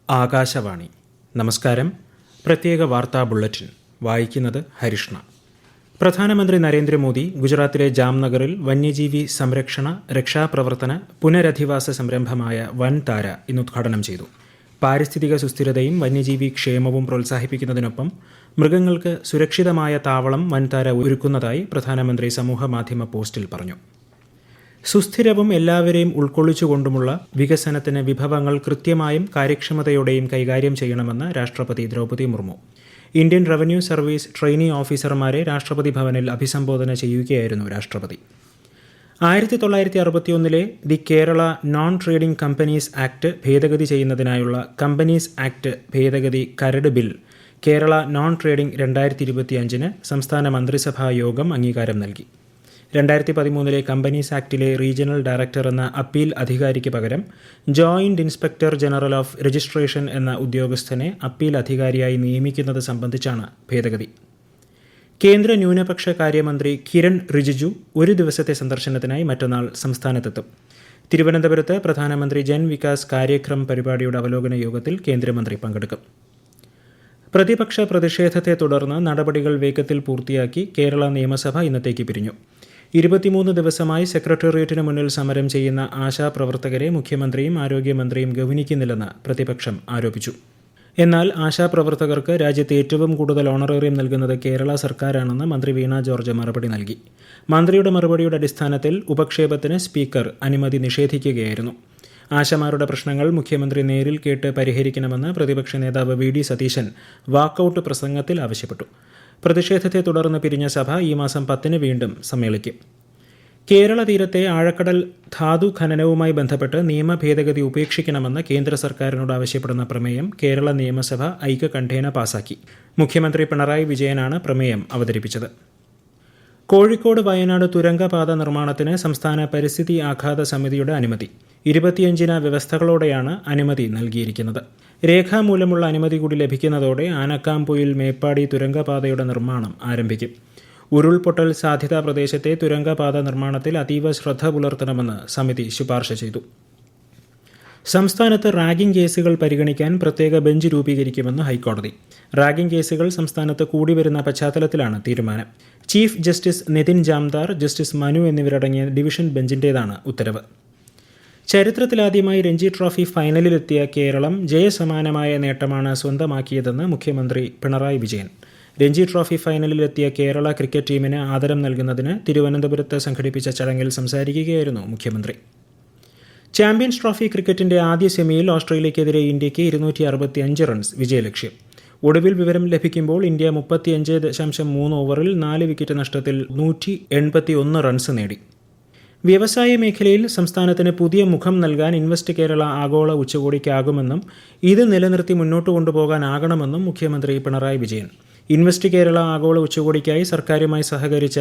ആകാശവാണി. നമസ്കാരം. പ്രത്യേക വാർത്താ ബുള്ളറ്റിൻ വായിക്കുന്നത് ഹരിഷ്ണ. പ്രധാനമന്ത്രി നരേന്ദ്രമോദി ഗുജറാത്തിലെ ജാംനഗറിൽ വന്യജീവി സംരക്ഷണ, രക്ഷാപ്രവർത്തന, പുനരധിവാസ സംരംഭമായ വൻതാര ഇന്ന് ഉദ്ഘാടനം ചെയ്തു. പാരിസ്ഥിതിക സുസ്ഥിരതയും വന്യജീവി ക്ഷേമവും പ്രോത്സാഹിപ്പിക്കുന്നതിനൊപ്പം മൃഗങ്ങൾക്ക് സുരക്ഷിതമായ താവളം വൻതാര ഒരുക്കുന്നതായി പ്രധാനമന്ത്രി സമൂഹമാധ്യമ പോസ്റ്റിൽ പറഞ്ഞു. സുസ്ഥിരവും എല്ലാവരെയും ഉൾക്കൊള്ളിച്ചുകൊണ്ടുമുള്ള വികസനത്തിന് വിഭവങ്ങൾ കൃത്യമായും കാര്യക്ഷമതയോടെയും കൈകാര്യം ചെയ്യണമെന്ന് രാഷ്ട്രപതി Draupadi Murmu. Indian revenue service trainee ഓഫീസർമാരെ രാഷ്ട്രപതി ഭവനിൽ അഭിസംബോധന ചെയ്യുകയായിരുന്നു രാഷ്ട്രപതി. 1961 the Kerala non trading companies act ഭേദഗതി ചെയ്യുന്നതിനായുള്ള കമ്പനീസ് ആക്ട് ഭേദഗതി കരട് ബിൽ കേരള നോൺ ട്രേഡിംഗ് 2025 സംസ്ഥാന മന്ത്രിസഭാ യോഗം അംഗീകാരം നൽകി. 2013 കമ്പനീസ് ആക്ടിലെ റീജിയണൽ ഡയറക്ടർ എന്ന അപ്പീൽ അധികാരിക്ക് പകരം joint inspector general of registration എന്ന ഉദ്യോഗസ്ഥനെ അപ്പീൽ അധികാരിയായി നിയമിക്കുന്നത് സംബന്ധിച്ചാണ് ഭേദഗതി. കേന്ദ്ര ന്യൂനപക്ഷ കാര്യമന്ത്രി കിരൺ റിജിജു ഒരു ദിവസത്തെ സന്ദർശനത്തിനായി മറ്റന്നാൾ സംസ്ഥാനത്തെത്തും. തിരുവനന്തപുരത്ത് പ്രധാനമന്ത്രി ജൻ വികാസ് കാര്യക്രം പരിപാടിയുടെ അവലോകന യോഗത്തിൽ കേന്ദ്രമന്ത്രി പങ്കെടുക്കും. പ്രതിപക്ഷ പ്രതിഷേധത്തെ തുടർന്ന് നടപടികൾ വേഗത്തിൽ പൂർത്തിയാക്കി കേരള നിയമസഭ ഇന്നത്തേക്ക് പിരിഞ്ഞു. 23 ദിവസമായി സെക്രട്ടേറിയറ്റിന് മുന്നിൽ സമരം ചെയ്യുന്ന ആശാപ്രവർത്തകരെ മുഖ്യമന്ത്രിയും ആരോഗ്യമന്ത്രിയും ഗൗനിക്കുന്നില്ലെന്ന് പ്രതിപക്ഷം ആരോപിച്ചു. എന്നാൽ ആശാപ്രവർത്തകർക്ക് രാജ്യത്ത് ഏറ്റവും കൂടുതൽ ഓണറേറിയം നൽകുന്നത് കേരള സർക്കാരാണെന്ന് മന്ത്രി വീണ ജോർജ് മറുപടി നൽകി. മന്ത്രിയുടെ മറുപടിയുടെ അടിസ്ഥാനത്തിൽ ഉപക്ഷേപത്തിന് സ്പീക്കർ അനുമതി നിഷേധിക്കുകയായിരുന്നു. ആശമാരുടെ പ്രശ്നങ്ങൾ മുഖ്യമന്ത്രി നേരിൽ കേട്ട് പരിഹരിക്കണമെന്ന് പ്രതിപക്ഷ നേതാവ് വി ഡി സതീശൻ വാക്കൌട്ട് പ്രസംഗത്തിൽ ആവശ്യപ്പെട്ടു. പ്രതിഷേധത്തെ തുടർന്ന് പിരിഞ്ഞ സഭ ഈ മാസം 10 വീണ്ടും സമ്മേളിക്കും. കേരള തീരത്തെ ആഴക്കടൽ ധാതു ഖനനവുമായി ബന്ധപ്പെട്ട് നിയമ ഭേദഗതി ഉപേക്ഷിക്കണമെന്ന് കേന്ദ്ര സർക്കാരിനോട് ആവശ്യപ്പെടുന്ന പ്രമേയം കേരള നിയമസഭ ഐക്യകണ്ഠേന പാസാക്കി. മുഖ്യമന്ത്രി പിണറായി വിജയനാണ് പ്രമേയം അവതരിപ്പിച്ചത്. കോഴിക്കോട് വയനാട് തുരങ്കപാത നിർമ്മാണത്തിന് സംസ്ഥാന പരിസ്ഥിതി ആഘാത സമിതിയുടെ അനുമതി 25 വ്യവസ്ഥകളോടെയാണ് അനുമതി നൽകിയിരിക്കുന്നത്. രേഖാമൂലമുള്ള അനുമതി കൂടി ലഭിക്കുന്നതോടെ ആനക്കാംപൊയിൽ മേപ്പാടി തുരങ്കപാതയുടെ നിർമ്മാണം ആരംഭിക്കും. ഉരുൾപൊട്ടൽ സാധ്യതാ പ്രദേശത്തെ തുരങ്കപാത നിർമ്മാണത്തിൽ അതീവ ശ്രദ്ധ പുലർത്തണമെന്ന് സമിതി ശുപാർശ ചെയ്തു. സംസ്ഥാനത്ത് റാഗിംഗ് കേസുകൾ പരിഗണിക്കാൻ പ്രത്യേക ബെഞ്ച് രൂപീകരിക്കുമെന്ന് ഹൈക്കോടതി. റാഗിംഗ് കേസുകൾ സംസ്ഥാനത്ത് കൂടിവരുന്ന പശ്ചാത്തലത്തിലാണ് തീരുമാനം. Chief justice Nitin Jamdar, justice Manu എന്നിവരടങ്ങിയ ഡിവിഷൻ ബെഞ്ചിന്റേതാണ് ഉത്തരവ്. ചരിത്രത്തിലാദ്യമായി രഞ്ജി ട്രോഫി ഫൈനലിലെത്തിയ കേരളം ജയസമാനമായ നേട്ടമാണ് സ്വന്തമാക്കിയതെന്ന് മുഖ്യമന്ത്രി പിണറായി വിജയൻ. രഞ്ജി ട്രോഫി ഫൈനലിലെത്തിയ കേരള ക്രിക്കറ്റ് ടീമിന് ആദരം നൽകുന്നതിന് തിരുവനന്തപുരത്ത് സംഘടിപ്പിച്ച ചടങ്ങിൽ സംസാരിക്കുകയായിരുന്നു മുഖ്യമന്ത്രി. ചാമ്പ്യൻസ് ട്രോഫി ക്രിക്കറ്റിന്റെ ആദ്യ സെമിയിൽ ഓസ്ട്രേലിയക്കെതിരെ ഇന്ത്യയ്ക്ക് 265 റൺസ് വിജയലക്ഷ്യം. ഒടുവിൽ വിവരം ലഭിക്കുമ്പോൾ ഇന്ത്യ 35.3 ഓവറിൽ 4 വിക്കറ്റ് നഷ്ടത്തിൽ 181 റൺസ് നേടി. വ്യവസായ മേഖലയിൽ സംസ്ഥാനത്തിന് പുതിയ മുഖം നൽകാൻ ഇൻവെസ്റ്റ് കേരള ആഗോള ഉച്ചകോടിക്കാകുമെന്നും ഇത് നിലനിർത്തി മുന്നോട്ട് കൊണ്ടുപോകാനാകണമെന്നും മുഖ്യമന്ത്രി പിണറായി വിജയൻ. ഇൻവെസ്റ്റ് കേരള ആഗോള ഉച്ചകോടിക്കായി സർക്കാരുമായി സഹകരിച്ച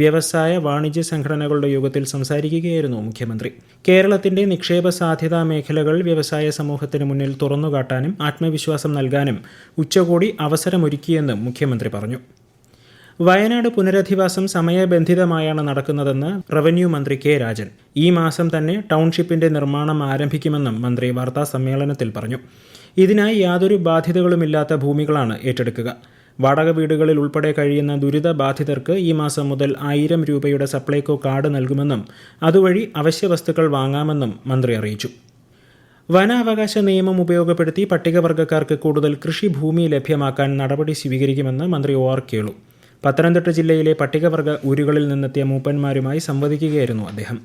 വ്യവസായ വാണിജ്യ സംഘടനകളുടെ യോഗത്തിൽ സംസാരിക്കുകയായിരുന്നു മുഖ്യമന്ത്രി. കേരളത്തിന്റെ നിക്ഷേപ സാധ്യതാ മേഖലകൾ വ്യവസായ സമൂഹത്തിന് മുന്നിൽ തുറന്നുകാട്ടാനും ആത്മവിശ്വാസം നൽകാനും ഉച്ചകോടി അവസരമൊരുക്കിയെന്നും മുഖ്യമന്ത്രി പറഞ്ഞു. വയനാട് പുനരധിവാസം സമയബന്ധിതമായാണ് നടക്കുന്നതെന്ന് റവന്യൂ മന്ത്രി കെ രാജൻ. ഈ മാസം തന്നെ ടൗൺഷിപ്പിന്റെ നിർമ്മാണം ആരംഭിക്കുമെന്നും മന്ത്രി വാർത്താസമ്മേളനത്തിൽ പറഞ്ഞു. ഇതിനായി യാതൊരു ബാധ്യതകളുമില്ലാത്ത ഭൂമികളാണ് ഏറ്റെടുക്കുക. വാടക വീടുകളിൽ ഉൾപ്പെടെ കഴിയുന്ന ദുരിതബാധിതർക്ക് ഈ മാസം മുതൽ 1000 രൂപയുടെ സപ്ലൈകോ കാർഡ് നൽകുമെന്നും അതുവഴി അവശ്യ വസ്തുക്കൾ വാങ്ങാമെന്നും മന്ത്രി അറിയിച്ചു. വനാവകാശ നിയമം ഉപയോഗപ്പെടുത്തി പട്ടികവർഗ്ഗക്കാർക്ക് കൂടുതൽ കൃഷിഭൂമി ലഭ്യമാക്കാൻ നടപടി സ്വീകരിക്കുമെന്ന് മന്ത്രി ഒ ആർ കേളു. പത്തനംതിട്ട ജില്ലയിലെ പട്ടികവർഗ ഊരുകളിൽ നിന്നെത്തിയ മൂപ്പന്മാരുമായി സംവദിക്കുകയായിരുന്നു അദ്ദേഹം.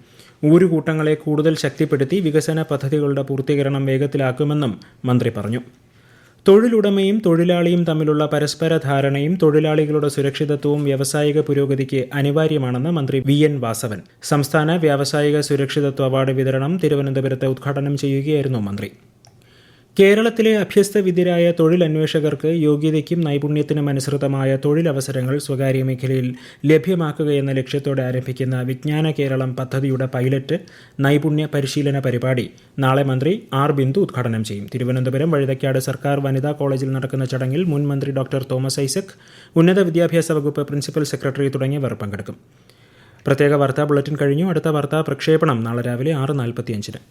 ഊരുകൂട്ടങ്ങളെ കൂടുതൽ ശക്തിപ്പെടുത്തി വികസന പദ്ധതികളുടെ പൂർത്തീകരണം വേഗത്തിലാക്കുമെന്നും മന്ത്രി പറഞ്ഞു. തൊഴിലുടമയും തൊഴിലാളിയും തമ്മിലുള്ള പരസ്പര ധാരണയും തൊഴിലാളികളുടെ സുരക്ഷിതത്വവും വ്യാവസായിക പുരോഗതിക്ക് അനിവാര്യമാണെന്ന് മന്ത്രി വി എൻ വാസവൻ. സംസ്ഥാന വ്യാവസായിക സുരക്ഷിതത്വ അവാർഡ് വിതരണം തിരുവനന്തപുരത്ത് ഉദ്ഘാടനം ചെയ്യുകയായിരുന്നു മന്ത്രി. കേരളത്തിലെ അഭ്യസ്തവിദ്യരായ തൊഴിലന്വേഷകർക്ക് യോഗ്യതയ്ക്കും നൈപുണ്യത്തിനും അനുസൃതമായ തൊഴിലവസരങ്ങൾ സ്വകാര്യ മേഖലയിൽ ലഭ്യമാക്കുകയെന്ന ലക്ഷ്യത്തോടെ ആരംഭിക്കുന്ന വിജ്ഞാന കേരളം പദ്ധതിയുടെ പൈലറ്റ് നൈപുണ്യ പരിശീലന പരിപാടി നാളെ മന്ത്രി ആർ ബിന്ദു ഉദ്ഘാടനം ചെയ്യും. തിരുവനന്തപുരം വഴുതക്കാട് സർക്കാർ വനിതാ കോളേജിൽ നടക്കുന്ന ചടങ്ങിൽ മുൻ മന്ത്രി ഡോക്ടർ തോമസ് ഐസക്, ഉന്നത വിദ്യാഭ്യാസ വകുപ്പ് പ്രിൻസിപ്പൽ സെക്രട്ടറി തുടങ്ങിയവർ പങ്കെടുക്കും. പ്രത്യേക വാർത്താ ബുള്ളറ്റിൻ കഴിഞ്ഞു. അടുത്ത വാർത്താ പ്രക്ഷേപണം നാളെ രാവിലെ 6:45.